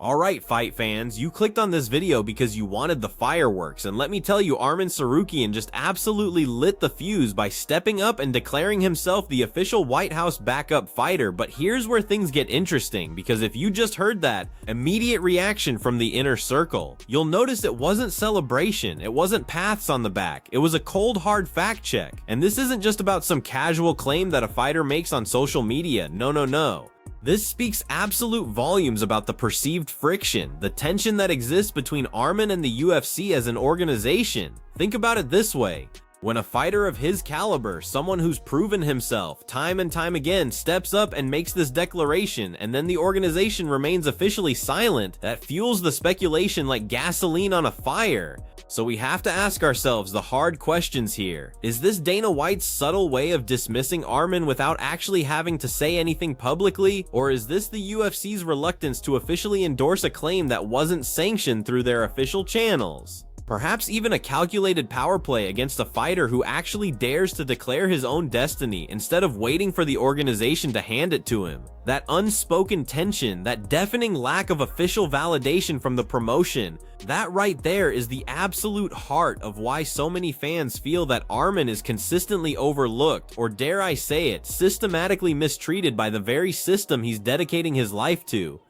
Alright fight fans, you clicked on this video because you wanted the fireworks, and let me tell you, Arman Tsarukyan just absolutely lit the fuse by stepping up and declaring himself the official White House backup fighter. But here's where things get interesting, because if you just heard that immediate reaction from the inner circle, you'll notice it wasn't celebration, it wasn't paths on the back, it was a cold hard fact check. And this isn't just about some casual claim that a fighter makes on social media, no. This speaks absolute volumes about the perceived friction, the tension that exists between Arman and the UFC as an organization. Think about it this way. When a fighter of his caliber, someone who's proven himself time and time again, steps up and makes this declaration, and then the organization remains officially silent, that fuels the speculation like gasoline on a fire. So we have to ask ourselves the hard questions here. Is this Dana White's subtle way of dismissing Arman without actually having to say anything publicly? Or is this the UFC's reluctance to officially endorse a claim that wasn't sanctioned through their official channels? Perhaps even a calculated power play against a fighter who actually dares to declare his own destiny instead of waiting for the organization to hand it to him. That unspoken tension, that deafening lack of official validation from the promotion, that right there is the absolute heart of why so many fans feel that Arman is consistently overlooked, or dare I say it, systematically mistreated by the very system he's dedicating his life to.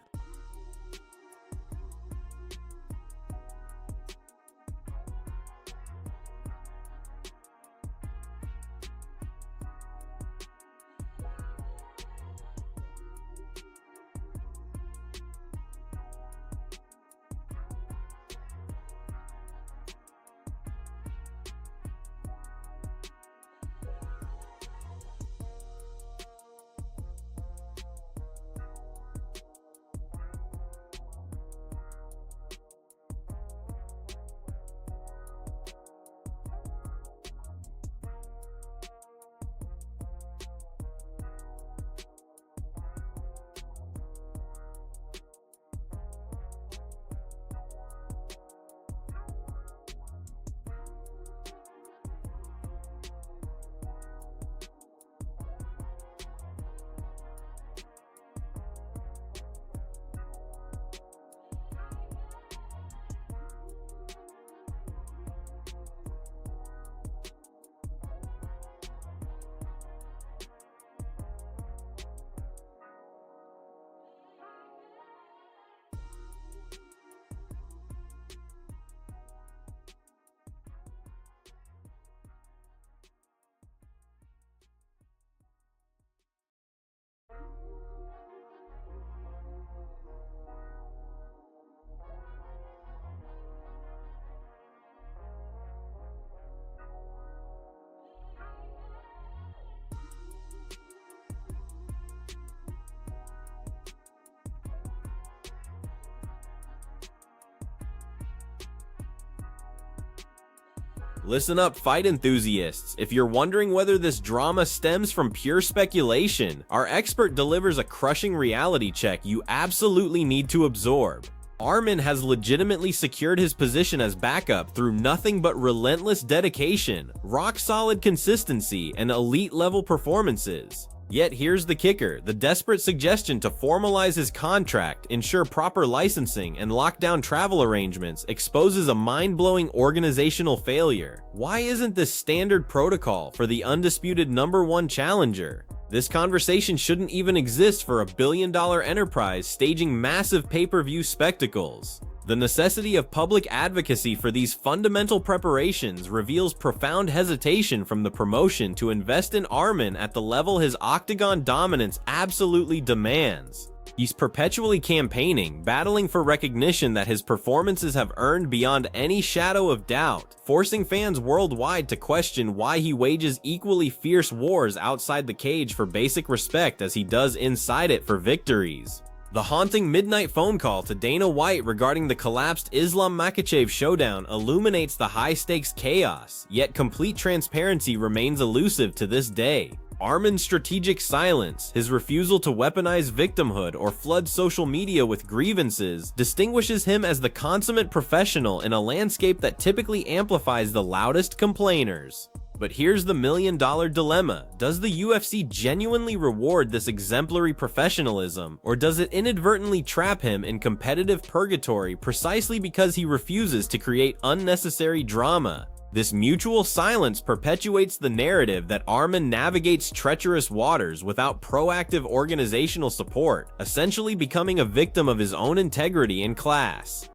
Listen up, fight enthusiasts. If you're wondering whether this drama stems from pure speculation, our expert delivers a crushing reality check you absolutely need to absorb. Arman has legitimately secured his position as backup through nothing but relentless dedication, rock-solid consistency, and elite-level performances. Yet here's the kicker, the desperate suggestion to formalize his contract, ensure proper licensing, and lock down travel arrangements exposes a mind-blowing organizational failure. Why isn't this standard protocol for the undisputed #1 challenger? This conversation shouldn't even exist for a billion-dollar enterprise staging massive pay-per-view spectacles. The necessity of public advocacy for these fundamental preparations reveals profound hesitation from the promotion to invest in Arman at the level his octagon dominance absolutely demands. He's perpetually campaigning, battling for recognition that his performances have earned beyond any shadow of doubt, forcing fans worldwide to question why he wages equally fierce wars outside the cage for basic respect as he does inside it for victories. The haunting midnight phone call to Dana White regarding the collapsed Islam Makhachev showdown illuminates the high-stakes chaos, yet complete transparency remains elusive to this day. Arman's strategic silence, his refusal to weaponize victimhood or flood social media with grievances, distinguishes him as the consummate professional in a landscape that typically amplifies the loudest complainers. But here's the million-dollar dilemma. Does the UFC genuinely reward this exemplary professionalism, or does it inadvertently trap him in competitive purgatory precisely because he refuses to create unnecessary drama? This mutual silence perpetuates the narrative that Arman navigates treacherous waters without proactive organizational support, essentially becoming a victim of his own integrity and class.